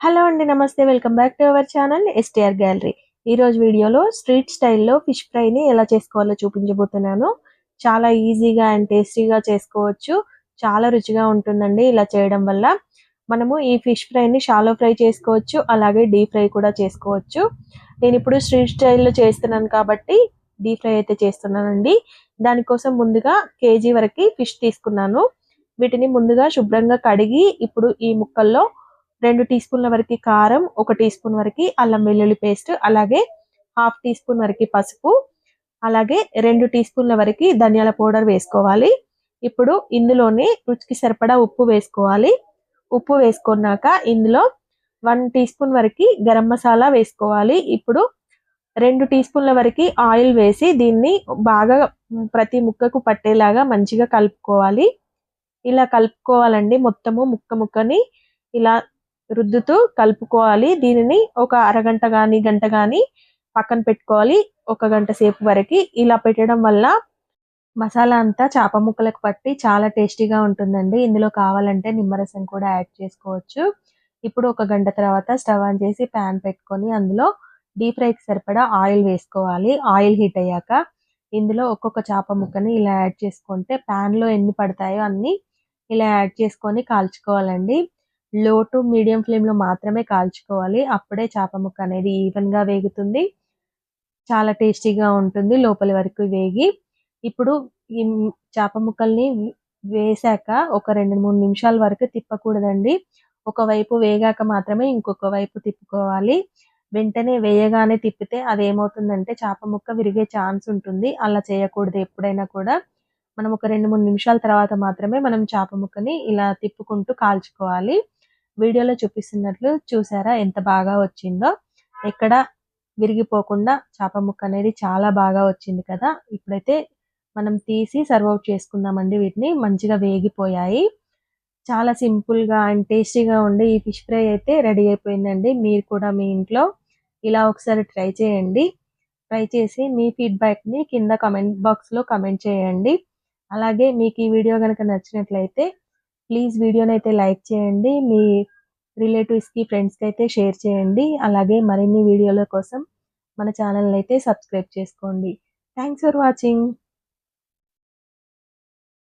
Hello అండి, నమస్తే. Welcome back to our channel STR gallery. ఈ రోజు వీడియోలో స్ట్రీట్ స్టైల్లో ఫిష్ ఫ్రైని ఎలా చేసుకోవాలో చూపించబోతున్నాను. చాలా ఈజీగా అండ్ టేస్టీగా చేసుకోవచ్చు. చాలా రుచిగా ఉంటుందండి ఇలా చేయడం వల్ల. మనము ఈ ఫిష్ ఫ్రైని షాలో ఫ్రై చేసుకోవచ్చు, అలాగే డీప్ ఫ్రై కూడా చేసుకోవచ్చు. నేను ఇప్పుడు స్ట్రీట్ స్టైల్లో చేస్తున్నాను కాబట్టి డీప్ ఫ్రై అయితే చేస్తున్నానండి. దానికోసం ముందుగా కేజీ వరకు ఫిష్ తీసుకున్నాను. వీటిని ముందుగా శుభ్రంగా కడిగి ఇప్పుడు ఈ ముక్కల్లో 2 టీ స్పూన్ల వరకు కారం, 1 టీ స్పూన్ వరకు అల్లం వెల్లుల్లి పేస్ట్, అలాగే హాఫ్ టీ స్పూన్ వరకు పసుపు, అలాగే 2 టీ స్పూన్ల వరకు ధనియాల పౌడర్ వేసుకోవాలి. ఇప్పుడు ఇందులోనే రుచికి సరిపడా ఉప్పు వేసుకోవాలి. ఉప్పు వేసుకున్నాక ఇందులో 1 టీ స్పూన్ వరకు గరం మసాలా వేసుకోవాలి. ఇప్పుడు 2 టీ స్పూన్ల వరకు ఆయిల్ వేసి దీన్ని బాగా ప్రతి ముక్కకు పట్టేలాగా మంచిగా కలుపుకోవాలి. ఇలా కలుపుకోవాలండి. మొత్తము ముక్కని ఇలా రుద్దుతూ కలుపుకోవాలి. దీనిని ఒక అరగంట గాని గంట గాని పక్కన పెట్టుకోవాలి. 1 గంట సేపు వరకు ఇలా పెట్టడం వల్ల మసాలా అంతా చేప ముక్కలకు పట్టి చాలా టేస్టీగా ఉంటుందండి. ఇందులో కావాలంటే నిమ్మరసం కూడా యాడ్ చేసుకోవచ్చు. ఇప్పుడు 1 గంట తర్వాత స్టవ్ ఆన్ చేసి ప్యాన్ పెట్టుకొని అందులో డీప్ ఫ్రైకి సరిపడా ఆయిల్ వేసుకోవాలి. ఆయిల్ హీట్ అయ్యాక ఇందులో ఒక్కొక్క చేప ముక్కని ఇలా యాడ్ చేసుకుంటే ప్యాన్లో ఎన్ని పడతాయో అన్ని ఇలా యాడ్ చేసుకొని కాల్చుకోవాలండి. లో టు మీడియం ఫ్లేమ్లో మాత్రమే కాల్చుకోవాలి. అప్పుడే చేప ముక్క అనేది ఈవెన్గా వేగుతుంది, చాలా టేస్టీగా ఉంటుంది లోపలి వరకు వేగి. ఇప్పుడు ఈ చేప ముక్కల్ని వేసాక ఒక 2-3 నిమిషాల వరకు తిప్పకూడదండి. ఒకవైపు వేగాక మాత్రమే ఇంకొక వైపు తిప్పుకోవాలి. వెంటనే వేయగానే తిప్పితే అదేమవుతుందంటే చేప ముక్క విరిగే ఛాన్స్ ఉంటుంది. అలా చేయకూడదు ఎప్పుడైనా కూడా. మనం ఒక 2-3 నిమిషాల తర్వాత మాత్రమే మనం చేప ముక్కని ఇలా తిప్పుకుంటూ కాల్చుకోవాలి. వీడియోలో చూపిస్తున్నట్లు చూసారా ఎంత బాగా వచ్చిందో. ఎక్కడ విరిగిపోకుండా చేప ముక్క అనేది చాలా బాగా వచ్చింది కదా. ఇప్పుడైతే మనం తీసి సర్వ్ అవుట్ చేసుకుందామండి. వీటిని మంచిగా వేగిపోయాయి. చాలా సింపుల్గా అండ్ టేస్టీగా ఉండే ఈ ఫిష్ ఫ్రై అయితే రెడీ అయిపోయిందండి. మీరు కూడా మీ ఇంట్లో ఇలా ఒకసారి ట్రై చేయండి. ట్రై చేసి మీ ఫీడ్బ్యాక్ని కింద కామెంట్ బాక్స్లో కామెంట్ చేయండి. అలాగే మీకు ఈ వీడియో కనుక నచ్చినట్లయితే ప్లీజ్ వీడియోని అయితే లైక్ చేయండి. మీ రిలేటివ్స్కి, ఫ్రెండ్స్కి అయితే షేర్ చేయండి. అలాగే మరిన్ని వీడియోల కోసం మన ఛానల్ని అయితే సబ్స్క్రైబ్ చేసుకోండి. Thanks for watching.